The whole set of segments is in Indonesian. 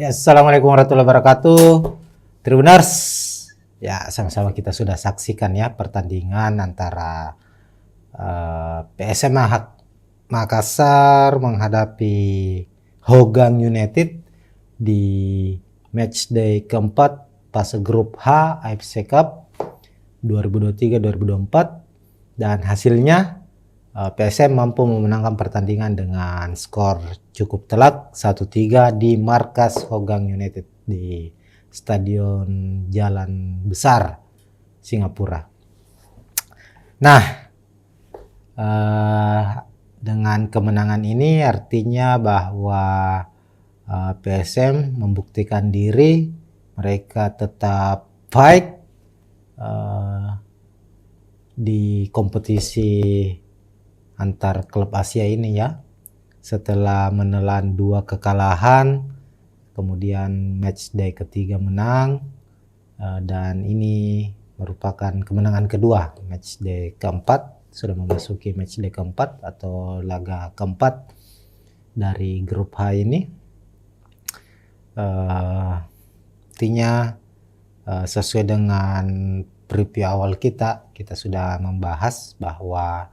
Ya, Assalamualaikum warahmatullahi wabarakatuh. Tribuners, ya sama-sama kita sudah saksikan ya pertandingan antara PSM Makassar menghadapi Hogang United di matchday keempat fase grup H AFC Cup 2023-2024 dan hasilnya PSM mampu memenangkan pertandingan dengan skor cukup telak 1-3 di markas Hogang United di Stadion Jalan Besar, Singapura. Nah, dengan kemenangan ini artinya bahwa PSM membuktikan diri, mereka tetap fight di kompetisi antar klub Asia ini ya. Setelah menelan 2 kekalahan, kemudian matchday ketiga menang, dan ini merupakan kemenangan kedua. Matchday keempat, sudah memasuki matchday keempat atau laga keempat dari grup H ini. Artinya sesuai dengan preview awal kita sudah membahas bahwa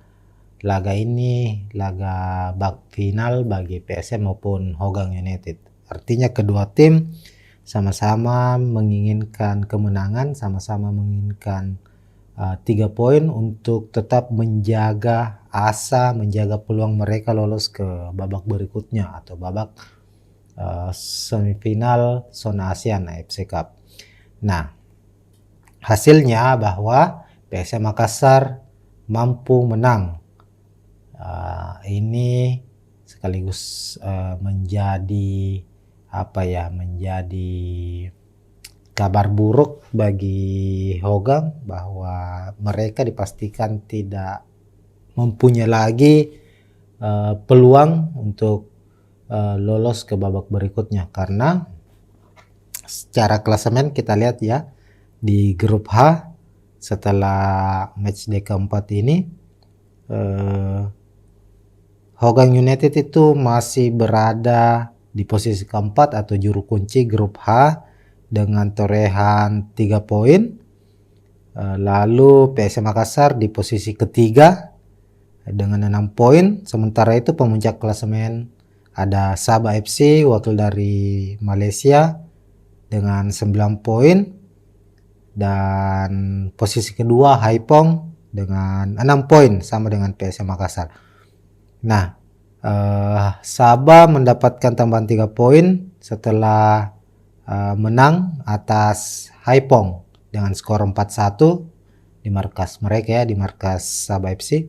laga ini laga bak final bagi PSM maupun Hogang United. Artinya kedua tim sama-sama menginginkan kemenangan, sama-sama menginginkan 3 poin untuk tetap menjaga asa, menjaga peluang mereka lolos ke babak berikutnya atau babak semifinal zona ASEAN AFC Cup. Nah, hasilnya bahwa PSM Makassar mampu menang. Ini sekaligus menjadi menjadi kabar buruk bagi Hogang bahwa mereka dipastikan tidak mempunyai lagi peluang untuk lolos ke babak berikutnya, karena secara klasemen kita lihat ya di grup H setelah matchday keempat ini Hogang United itu masih berada di posisi keempat atau juru kunci grup H dengan torehan 3 poin. Lalu PSM Makassar di posisi ketiga dengan 6 poin. Sementara itu pemuncak klasemen ada Sabah FC wakil dari Malaysia dengan 9 poin. Dan posisi kedua Haipong dengan 6 poin sama dengan PSM Makassar. Nah, Sabah mendapatkan tambahan 3 poin setelah menang atas Haipong dengan skor 4-1 di markas mereka ya, di markas Sabah FC.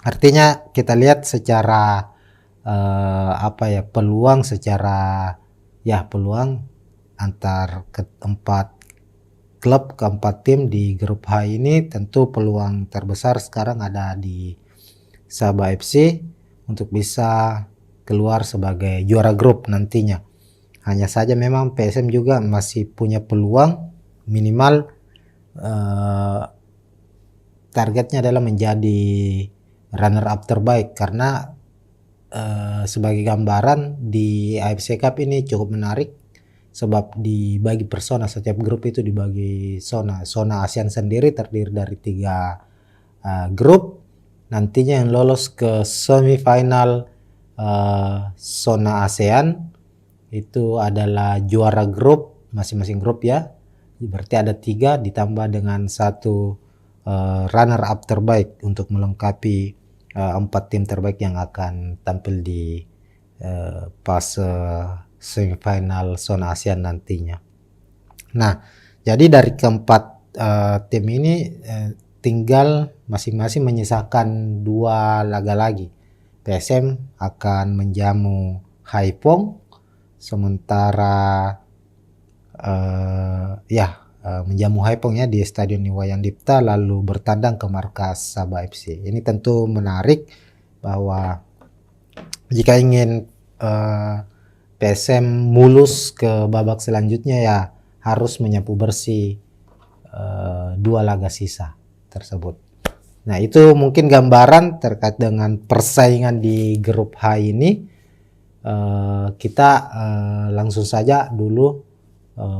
Artinya kita lihat secara peluang antar keempat tim di grup H ini, tentu peluang terbesar sekarang ada di Sabah FC untuk bisa keluar sebagai juara grup nantinya. Hanya saja memang PSM juga masih punya peluang, minimal targetnya adalah menjadi runner up terbaik, karena sebagai gambaran di AFC Cup ini cukup menarik sebab dibagi per zona. Setiap grup itu dibagi zona. Zona ASEAN sendiri terdiri dari 3 grup. Nantinya yang lolos ke semifinal zona ASEAN itu adalah juara grup, masing-masing grup ya. Berarti ada 3 ditambah dengan 1 runner up terbaik untuk melengkapi 4 tim terbaik yang akan tampil di fase semifinal zona ASEAN nantinya. Nah, jadi dari keempat tim ini tinggal masing-masing menyisakan 2 laga lagi. PSM akan menjamu Haipong, sementara menjamu Haipong ya di Stadion Iwayan Dipta, lalu bertandang ke markas Sabah FC. Ini tentu menarik bahwa jika ingin PSM mulus ke babak selanjutnya ya harus menyapu bersih 2 laga sisa tersebut. Nah, itu mungkin gambaran terkait dengan persaingan di grup H ini. Kita langsung saja dulu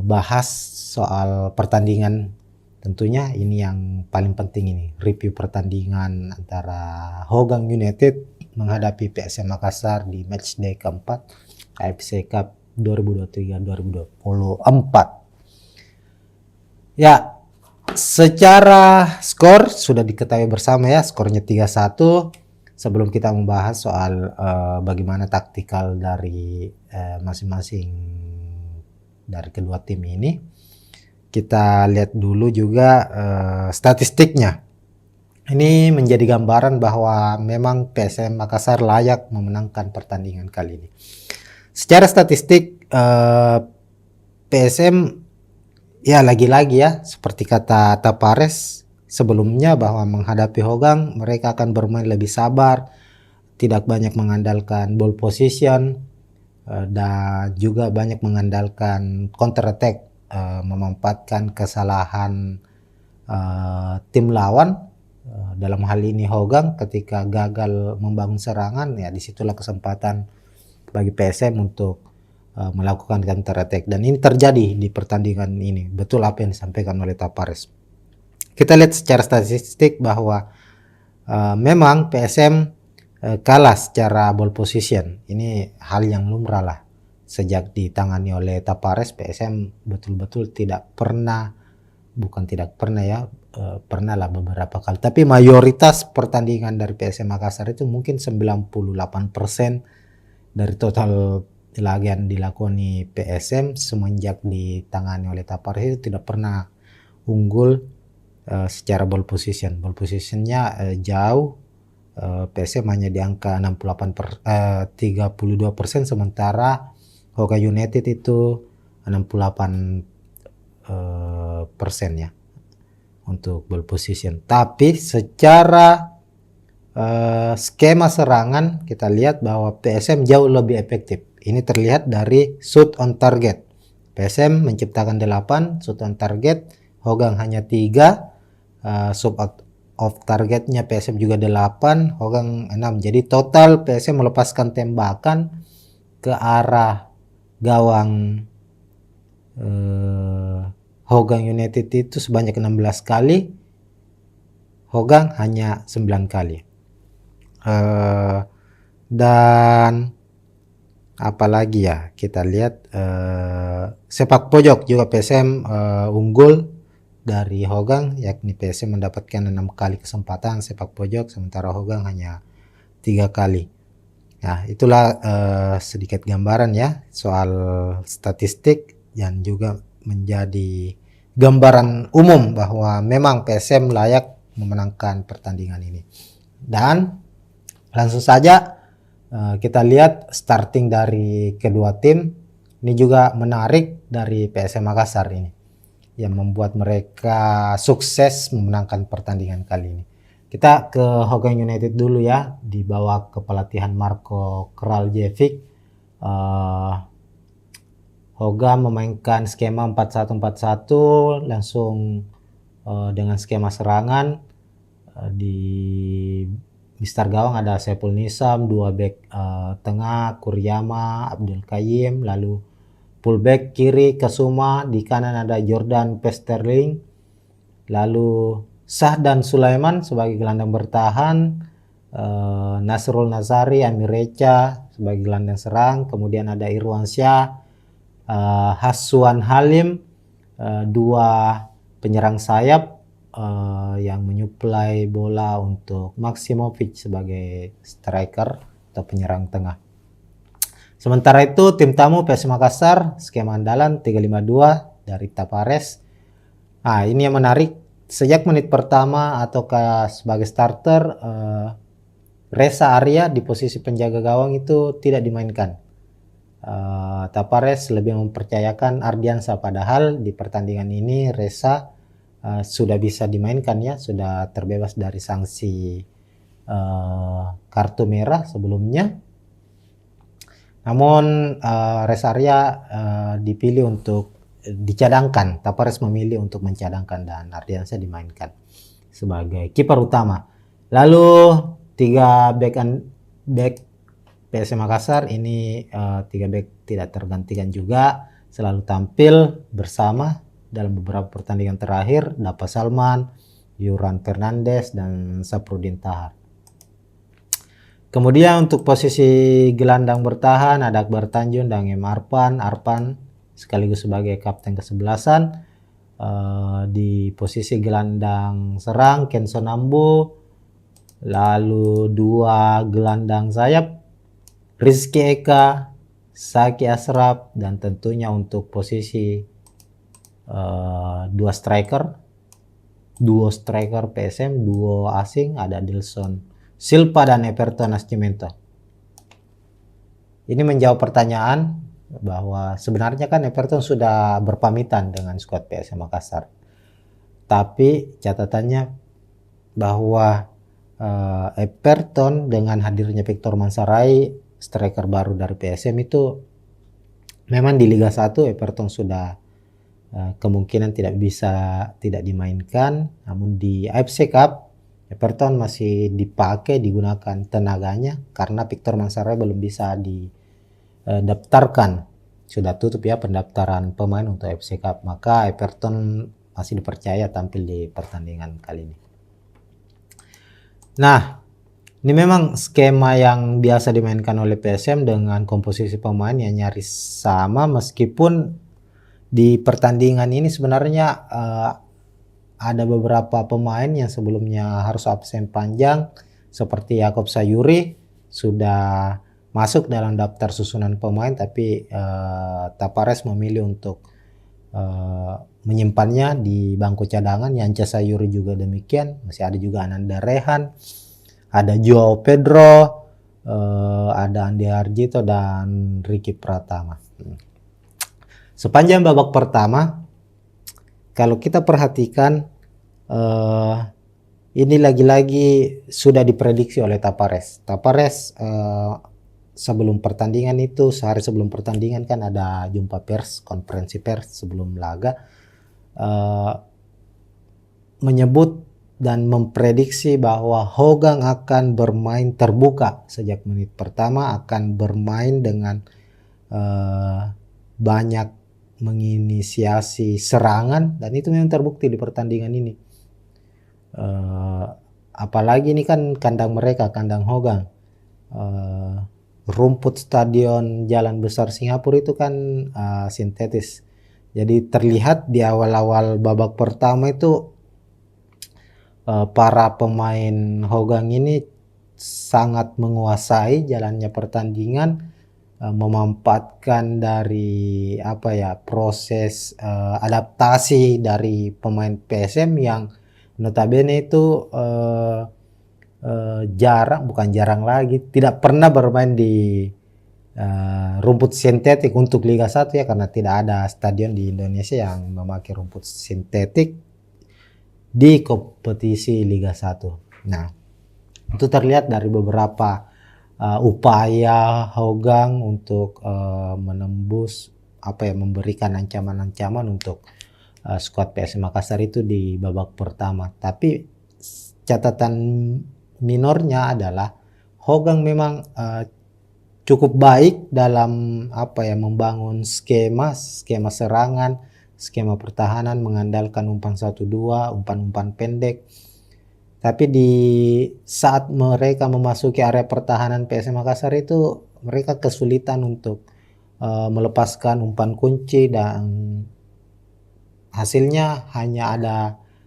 bahas soal pertandingan. Tentunya ini yang paling penting, ini review pertandingan antara Hougang United menghadapi PSM Makassar di matchday keempat AFC Cup 2023-2024. Ya, secara skor sudah diketahui bersama ya, skornya 3-1. Sebelum kita membahas soal bagaimana taktikal dari masing-masing dari kedua tim ini, kita lihat dulu juga statistiknya. Ini menjadi gambaran bahwa memang PSM Makassar layak memenangkan pertandingan kali ini. Secara statistik PSM ya lagi-lagi ya seperti kata Tapares sebelumnya bahwa menghadapi Hougang mereka akan bermain lebih sabar, tidak banyak mengandalkan ball position, dan juga banyak mengandalkan counter attack, memanfaatkan kesalahan tim lawan. Dalam hal ini Hougang ketika gagal membangun serangan, ya disitulah kesempatan bagi PSM untuk melakukan counter attack, dan ini terjadi di pertandingan ini. Betul apa yang disampaikan oleh Tapares. Kita lihat secara statistik bahwa memang PSM kalah secara ball position. Ini hal yang lumrah lah. Sejak ditangani oleh Tapares, PSM betul-betul tidak pernah, bukan tidak pernah ya, pernah lah beberapa kali. Tapi mayoritas pertandingan dari PSM Makassar itu mungkin 98% dari total laga yang dilakoni PSM semenjak ditangani oleh Tapares itu tidak pernah unggul secara ball position. Ball positionnya jauh, PSM hanya di angka 32%, sementara Hougang United itu 68% ya untuk ball position. Tapi secara skema serangan kita lihat bahwa PSM jauh lebih efektif. Ini terlihat dari shoot on target. PSM menciptakan 8 shoot on target, Hougang hanya 3. Shoot off targetnya PSM juga 8, Hougang 6. Jadi total PSM melepaskan tembakan ke arah gawang Hougang United itu sebanyak 16 kali, Hougang hanya 9 kali. Dan apalagi ya, kita lihat sepak pojok juga PSM unggul dari Hougang, yakni PSM mendapatkan 6 kali kesempatan sepak pojok, sementara Hougang hanya 3 kali. Nah, itulah sedikit gambaran ya soal statistik, dan juga menjadi gambaran umum bahwa memang PSM layak memenangkan pertandingan ini. Dan langsung saja kita lihat starting dari kedua tim. Ini juga menarik dari PSM Makassar ini, yang membuat mereka sukses memenangkan pertandingan kali ini. Kita ke Hougang United dulu ya, di bawah kepelatihan Marko Kraljevic. Hougang memainkan skema 4-1-4-1 langsung dengan skema serangan. Di Mister Gawang ada Saiful Nisam, 2 back tengah Kuryama, Abdul Qayyim, lalu fullback kiri Kasuma, di kanan ada Jordan Pesterling, lalu Sahdan Sulaiman sebagai gelandang bertahan, Nasrul Nazari, Amir Reca sebagai gelandang serang, kemudian ada Irwansyah, Haswan Halim, 2 penyerang sayap yang menyuplai bola untuk Maksimovic sebagai striker atau penyerang tengah. Sementara itu tim tamu PSM Makassar skema andalan 352 dari Tapares. Nah, ini yang menarik, sejak menit pertama ataukah sebagai starter Reza Arya di posisi penjaga gawang itu tidak dimainkan. Tapares lebih mempercayakan Ardiansa, padahal di pertandingan ini Reza sudah bisa dimainkan ya, sudah terbebas dari sanksi kartu merah sebelumnya. Namun Reza Arya dipilih untuk dicadangkan. Tapares memilih untuk mencadangkan dan Ardiansa dimainkan sebagai kiper utama. Lalu 3 back PSM Makassar ini 3 bek tidak tergantikan juga, selalu tampil bersama dalam beberapa pertandingan terakhir, Dapa Salman, Yuran Fernandes, dan Saprudin Tahar. Kemudian untuk posisi gelandang bertahan ada Akbar Tanjung dan M. Arpan sekaligus sebagai kapten kesebelasan. Di posisi gelandang serang Kenson Ambo, lalu 2 gelandang sayap Rizky Eka, Saki Asraf, dan tentunya untuk posisi 2 striker, duo striker PSM, duo asing ada Dilson Silva dan Everton Nascimento. Ini menjawab pertanyaan bahwa sebenarnya kan Everton sudah berpamitan dengan skuad PSM Makassar. Tapi catatannya bahwa Everton dengan hadirnya Victor Mansarai, striker baru dari PSM itu memang di Liga 1 Everton sudah kemungkinan tidak dimainkan, namun di AFC Cup Everton masih digunakan tenaganya karena Victor Mansarai belum bisa daftarkan, sudah tutup ya pendaftaran pemain untuk AFC Cup, maka Everton masih dipercaya tampil di pertandingan kali ini. Nah, ini memang skema yang biasa dimainkan oleh PSM dengan komposisi pemain yang nyaris sama, meskipun di pertandingan ini sebenarnya ada beberapa pemain yang sebelumnya harus absen panjang seperti Yakob Sayuri sudah masuk dalam daftar susunan pemain, tapi Tapares memilih untuk menyimpannya di bangku cadangan. Yanca Sayuri juga demikian, masih ada juga Ananda Rehan, ada Joao Pedro, ada Andi Arjito dan Ricky Pratama. Sepanjang babak pertama kalau kita perhatikan ini lagi-lagi sudah diprediksi oleh Tapares. Sebelum pertandingan itu, sehari sebelum pertandingan kan ada jumpa pers, konferensi pers sebelum laga, menyebut dan memprediksi bahwa Hogang akan bermain terbuka sejak menit pertama, akan bermain dengan banyak menginisiasi serangan, dan itu memang terbukti di pertandingan ini. Apalagi ini kan kandang mereka, kandang Hogang. Rumput stadion Jalan Besar Singapura itu kan sintetis. Jadi terlihat di awal-awal babak pertama itu para pemain Hogang ini sangat menguasai jalannya pertandingan, memanfaatkan dari proses adaptasi dari pemain PSM yang notabene itu jarang lagi, tidak pernah bermain di rumput sintetik untuk Liga 1 ya, karena tidak ada stadion di Indonesia yang memakai rumput sintetik di kompetisi Liga 1. Nah, itu terlihat dari beberapa upaya Hogang untuk menembus memberikan ancaman-ancaman untuk skuad PSM Makassar itu di babak pertama. Tapi catatan minornya adalah Hogang memang cukup baik dalam membangun skema serangan, skema pertahanan, mengandalkan umpan 1-2, umpan-umpan pendek. Tapi di saat mereka memasuki area pertahanan PSM Makassar itu mereka kesulitan untuk melepaskan umpan kunci, dan hasilnya hanya ada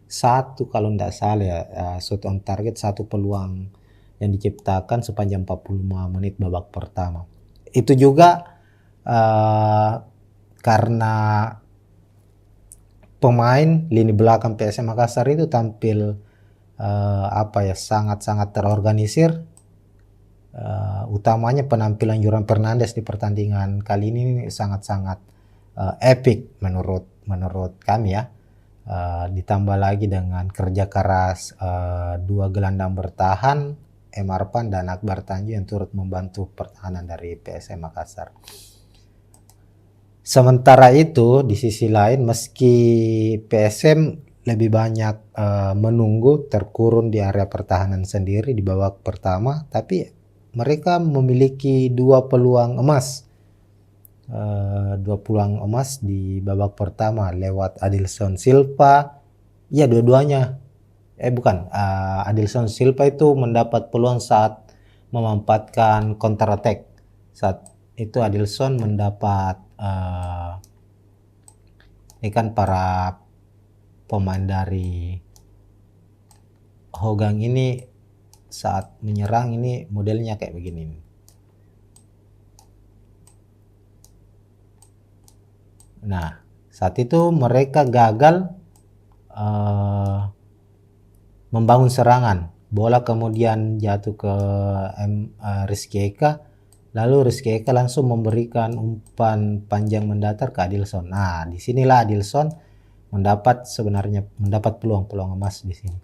satu kalau tidak salah ya, shot on target, satu peluang yang diciptakan sepanjang 45 menit babak pertama. Itu juga karena pemain lini belakang PSM Makassar itu tampil sangat-sangat terorganisir. Utamanya penampilan Yuran Fernandes di pertandingan kali ini sangat-sangat epic menurut kami ya. Ditambah lagi dengan kerja keras 2 gelandang bertahan, M. Arpan dan Akbar Tanjung yang turut membantu pertahanan dari PSM Makassar. Sementara itu di sisi lain, meski PSM lebih banyak menunggu terkurun di area pertahanan sendiri di babak pertama, tapi mereka memiliki dua peluang emas. Dua peluang emas di babak pertama lewat Adilson Silva. Ya, dua-duanya. Bukan. Adilson Silva itu mendapat peluang saat memanfaatkan counter attack. Saat itu Adilson mendapat ini kan para pemain dari Hogang ini saat menyerang ini modelnya kayak begini. Nah, saat itu mereka gagal membangun serangan. Bola kemudian jatuh ke Rizky Eka, lalu Rizky Eka langsung memberikan umpan panjang mendatar ke Adilson. Nah, disinilah Adilson sebenarnya mendapat peluang emas di sini.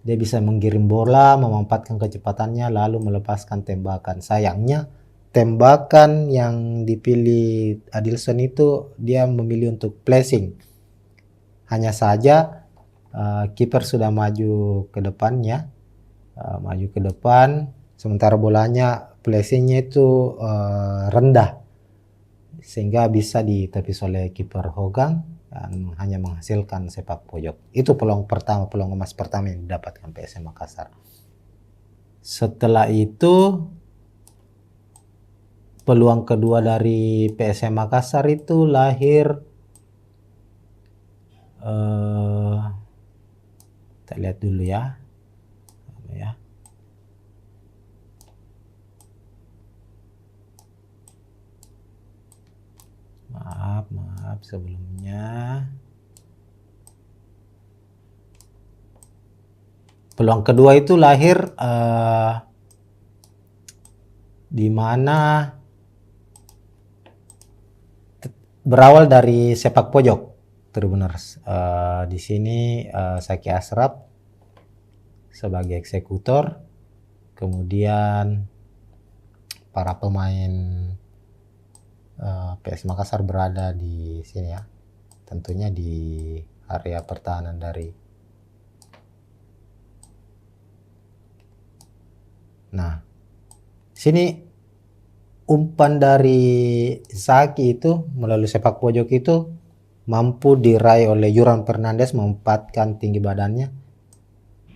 Dia bisa menggiring bola, memanfaatkan kecepatannya, lalu melepaskan tembakan. Sayangnya tembakan yang dipilih Adilson itu dia memilih untuk placing. Hanya saja kiper sudah maju ke depannya, sementara bolanya placingnya itu rendah, sehingga bisa ditepis oleh kiper Hogang dan hanya menghasilkan sepak pojok. Itu peluang emas pertama yang didapatkan PSM Makassar. Setelah itu peluang kedua dari PSM Makassar itu lahir, kita lihat dulu ya. Maaf sebelumnya. Peluang kedua itu lahir di mana berawal dari sepak pojok, Tribuners. Di sini Saki Asraf sebagai eksekutor, kemudian para pemain PS Makassar berada di sini ya, tentunya di area pertahanan dari. Nah, sini umpan dari Zaki itu melalui sepak pojok itu mampu diraih oleh Yuran Fernandes, memanfaatkan tinggi badannya,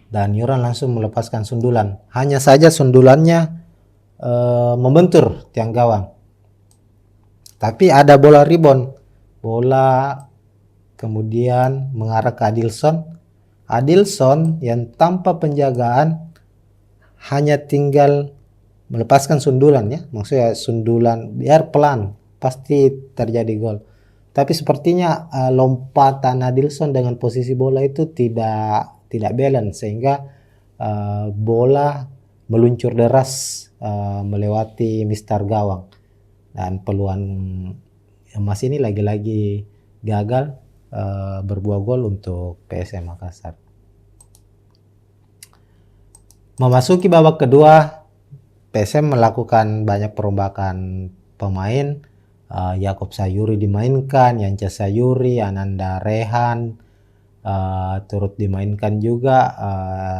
dan Yuran langsung melepaskan sundulan. Hanya saja sundulannya membentur tiang gawang. Tapi ada bola rebound. Bola kemudian mengarah ke Adilson. Adilson yang tanpa penjagaan hanya tinggal melepaskan sundulan ya. Maksudnya sundulan biar pelan, pasti terjadi gol. Tapi sepertinya lompatan Adilson dengan posisi bola itu tidak balance, sehingga bola meluncur deras melewati mistar gawang. Dan peluang emas ini lagi-lagi gagal berbuah gol untuk PSM Makassar. Memasuki babak kedua, PSM melakukan banyak perombakan pemain. Yakob Sayuri dimainkan, Yanca Sayuri, Ananda Rehan turut dimainkan juga.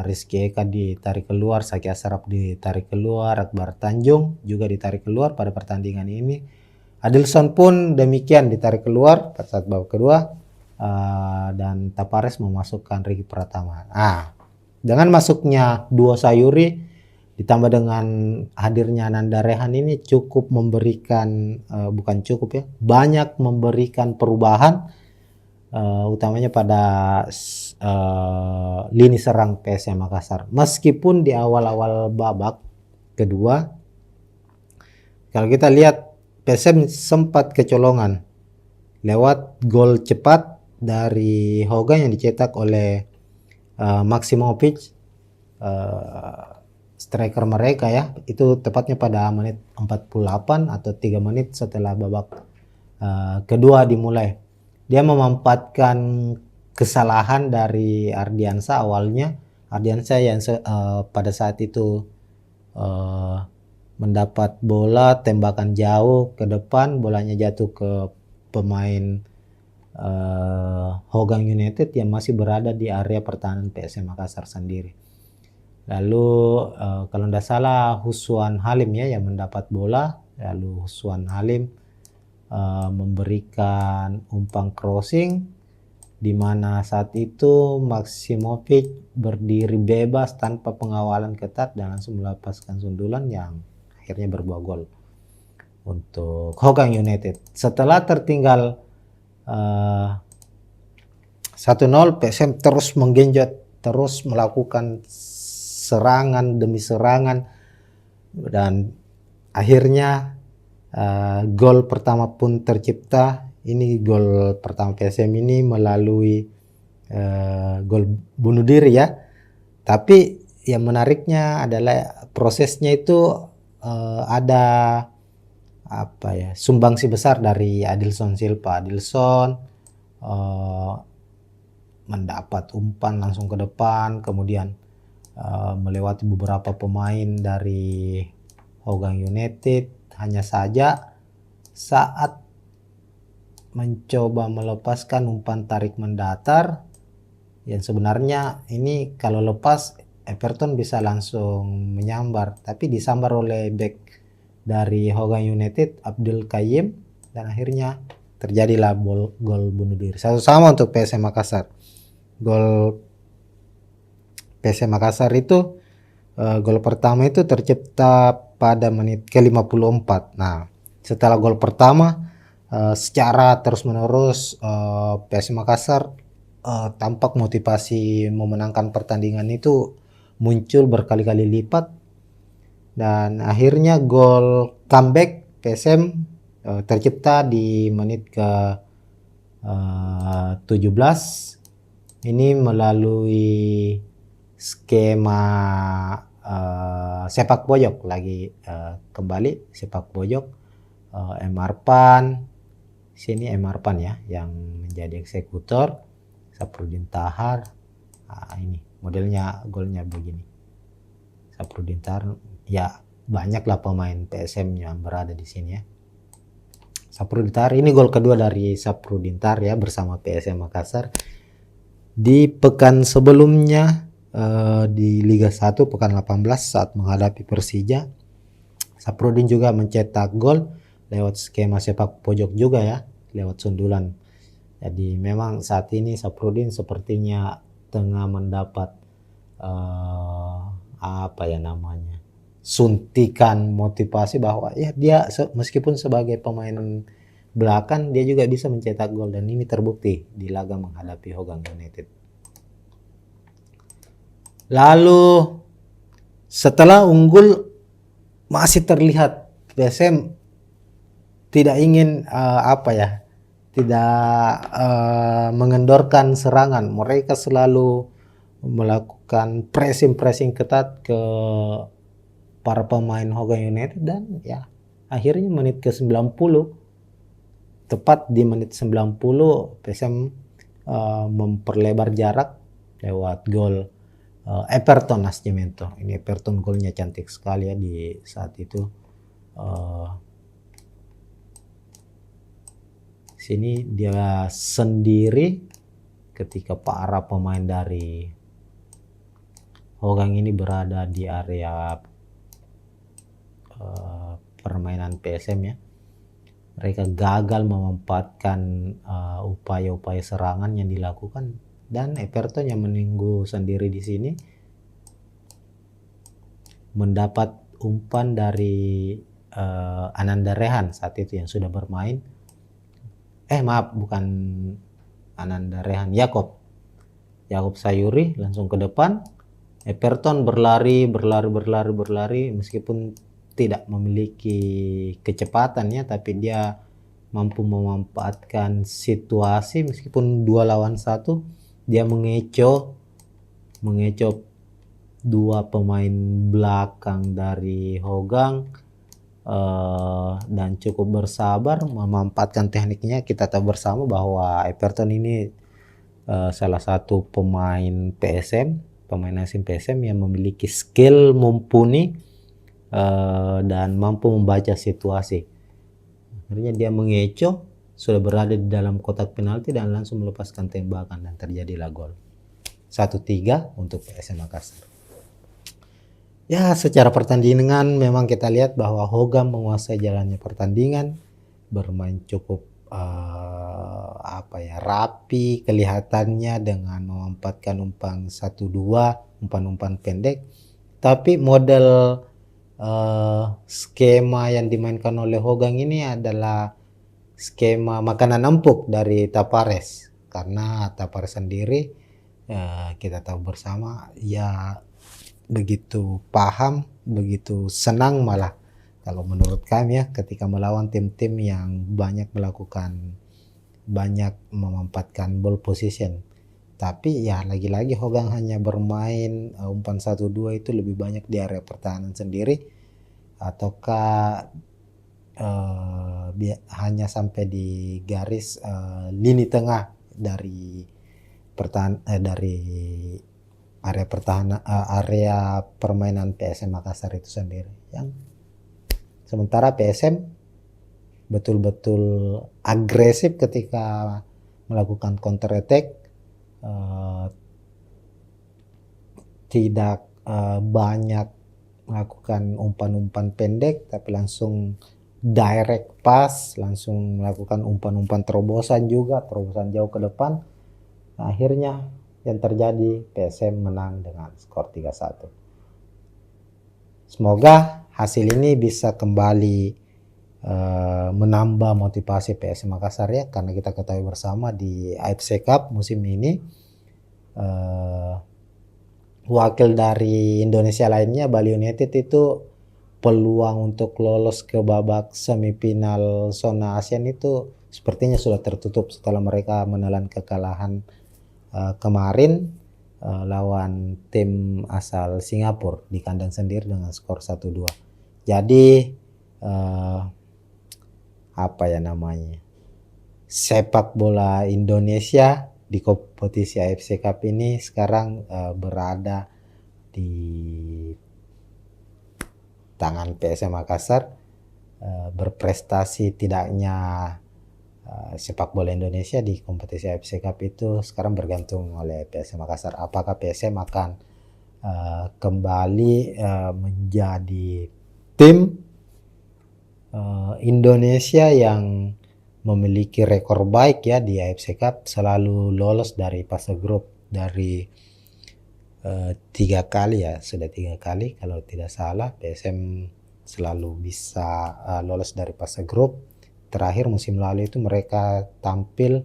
Rizky Eka ditarik keluar, Saki Asraf ditarik keluar, Akbar Tanjung juga ditarik keluar pada pertandingan ini. Adilson pun demikian ditarik keluar pada saat babak kedua, dan Tapares memasukkan Riki Pratama. Dengan masuknya duo Sayuri ditambah dengan hadirnya Ananda Rehan ini cukup memberikan banyak memberikan perubahan, utamanya pada lini serang PSM Makassar. Meskipun di awal-awal babak kedua, kalau kita lihat PSM sempat kecolongan lewat gol cepat dari Hogang yang dicetak oleh Maksimovic, striker mereka ya. Itu tepatnya pada menit 48 atau 3 menit setelah babak kedua dimulai. Dia memanfaatkan kesalahan dari Ardiansa awalnya. Ardiansa yang pada saat itu mendapat bola tembakan jauh ke depan, bolanya jatuh ke pemain Hogang United yang masih berada di area pertahanan PSM Makassar sendiri. Lalu kalau tidak salah Huswan Halim ya yang mendapat bola, lalu Huswan Halim memberikan umpan crossing, di mana saat itu Maksimovic berdiri bebas tanpa pengawalan ketat dan langsung melepaskan sundulan yang akhirnya berbuah gol untuk Hougang United. Setelah tertinggal 1-0, PSM terus menggenjot, terus melakukan serangan demi serangan, dan akhirnya gol pertama pun tercipta. Ini gol pertama PSM ini melalui gol bunuh diri ya. Tapi yang menariknya adalah prosesnya itu ada apa ya, sumbangsi besar dari Adilson Silva. Adilson mendapat umpan langsung ke depan, kemudian melewati beberapa pemain dari Hougang United. Hanya saja saat mencoba melepaskan umpan tarik mendatar, yang sebenarnya ini kalau lepas Everton bisa langsung menyambar, tapi disambar oleh back dari Hougang United, Abdul Qayyim, dan akhirnya terjadilah gol bunuh diri. 1-1 untuk PSM Makassar. Gol PSM Makassar itu gol pertama itu tercipta pada menit ke-54. Nah, setelah gol pertama secara terus-menerus PSM Makassar tampak motivasi memenangkan pertandingan itu muncul berkali-kali lipat, dan akhirnya gol comeback PSM tercipta di menit ke 17. Ini melalui skema sepak pojok lagi, kembali sepak pojok. Emarpan, sini Emarpan ya yang menjadi eksekutor, Saprudin Tahar. Ini modelnya golnya begini. Saprudin Tahar, ya banyaklah pemain PSM yang berada di sini ya. Saprudin Tahar, ini gol kedua dari Saprudin Tahar ya bersama PSM Makassar. Di pekan sebelumnya di Liga 1 pekan 18 saat menghadapi Persija, Saprudin juga mencetak gol lewat skema sepak pojok juga ya, lewat sundulan. Jadi memang saat ini Saprudin sepertinya tengah mendapat apa ya namanya, suntikan motivasi bahwa ya dia meskipun sebagai pemain belakang dia juga bisa mencetak gol, dan ini terbukti di laga menghadapi Hougang United. Lalu setelah unggul masih terlihat PSM tidak ingin tidak mengendorkan serangan. Mereka selalu melakukan pressing ketat ke para pemain Hougang United, dan ya akhirnya menit ke 90, tepat di menit 90 PSM memperlebar jarak lewat gol Everton Nascimento. Ini Everton golnya cantik sekali ya di saat itu. Sini dia sendiri ketika para pemain dari Hougang ini berada di area permainan PSM ya. Mereka gagal memanfaatkan upaya-upaya serangan yang dilakukan, dan Everton yang menunggu sendiri di sini mendapat umpan dari Ananda Rehan saat itu yang sudah bermain. Bukan Ananda Rehan, Yakob Sayuri langsung ke depan. Everton berlari meskipun tidak memiliki kecepatan ya, tapi dia mampu memanfaatkan situasi. Meskipun 2 lawan 1, dia mengecoh dua pemain belakang dari Hougang dan cukup bersabar memanfaatkan tekniknya. Kita tahu bersama bahwa Everton ini salah satu pemain asing PSM yang memiliki skill mumpuni dan mampu membaca situasi. Akhirnya dia mengecoh, sudah berada di dalam kotak penalti dan langsung melepaskan tembakan, dan terjadilah gol 1-3 untuk PSM Makassar. Ya, secara pertandingan memang kita lihat bahwa Hogam menguasai jalannya pertandingan, bermain cukup rapi kelihatannya dengan memanfaatkan umpan 1-2, umpan-umpan pendek. Tapi model skema yang dimainkan oleh Hogam ini adalah skema makanan empuk dari Tapares, karena Tapares sendiri kita tahu bersama ya begitu paham, begitu senang malah kalau menurut kami ya ketika melawan tim-tim yang banyak memanfaatkan ball position. Tapi ya lagi-lagi Hogam hanya bermain umpan 1-2 itu lebih banyak di area pertahanan sendiri, ataukah hanya sampai di garis lini tengah dari dari area permainan PSM Makassar itu sendiri. Yang sementara PSM betul-betul agresif ketika melakukan counter attack, tidak banyak melakukan umpan-umpan pendek, tapi langsung direct pass, langsung melakukan umpan-umpan terobosan juga, terobosan jauh ke depan. Nah, akhirnya yang terjadi PSM menang dengan skor 3-1. Semoga hasil ini bisa kembali menambah motivasi PSM Makassar ya, karena kita ketahui bersama di AFC Cup musim ini wakil dari Indonesia lainnya, Bali United, itu peluang untuk lolos ke babak semifinal zona ASEAN itu sepertinya sudah tertutup setelah mereka menelan kekalahan kemarin lawan tim asal Singapura di kandang sendiri dengan skor 1-2. Jadi sepak bola Indonesia di kompetisi AFC Cup ini sekarang berada di tangan PSM Makassar. Berprestasi tidaknya sepak bola Indonesia di kompetisi AFC Cup itu sekarang bergantung oleh PSM Makassar. Apakah PSM akan kembali menjadi tim Indonesia yang memiliki rekor baik ya di AFC Cup, selalu lolos dari fase grup dari 3 kali ya, sudah 3 kali kalau tidak salah PSM selalu bisa lolos dari fase grup. Terakhir musim lalu itu mereka tampil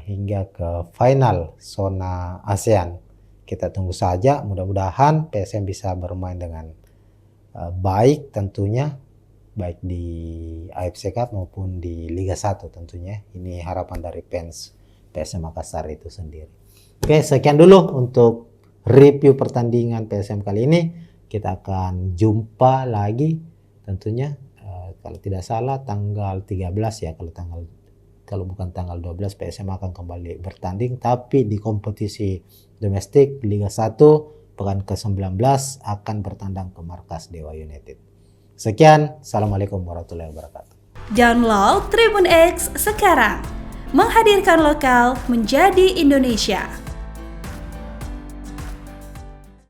hingga ke final zona ASEAN. Kita tunggu saja, mudah-mudahan PSM bisa bermain dengan baik tentunya, baik di AFC Cup maupun di Liga 1 tentunya. Ini harapan dari fans PSM Makassar itu sendiri. Oke, sekian dulu untuk review pertandingan PSM kali ini. Kita akan jumpa lagi tentunya kalau tidak salah tanggal 13 ya, kalau bukan tanggal 12 PSM akan kembali bertanding, tapi di kompetisi domestik Liga 1 pekan ke-19 akan bertandang ke markas Dewa United. Sekian, Assalamualaikum warahmatullahi wabarakatuh. Download Tribun X sekarang, menghadirkan lokal menjadi Indonesia.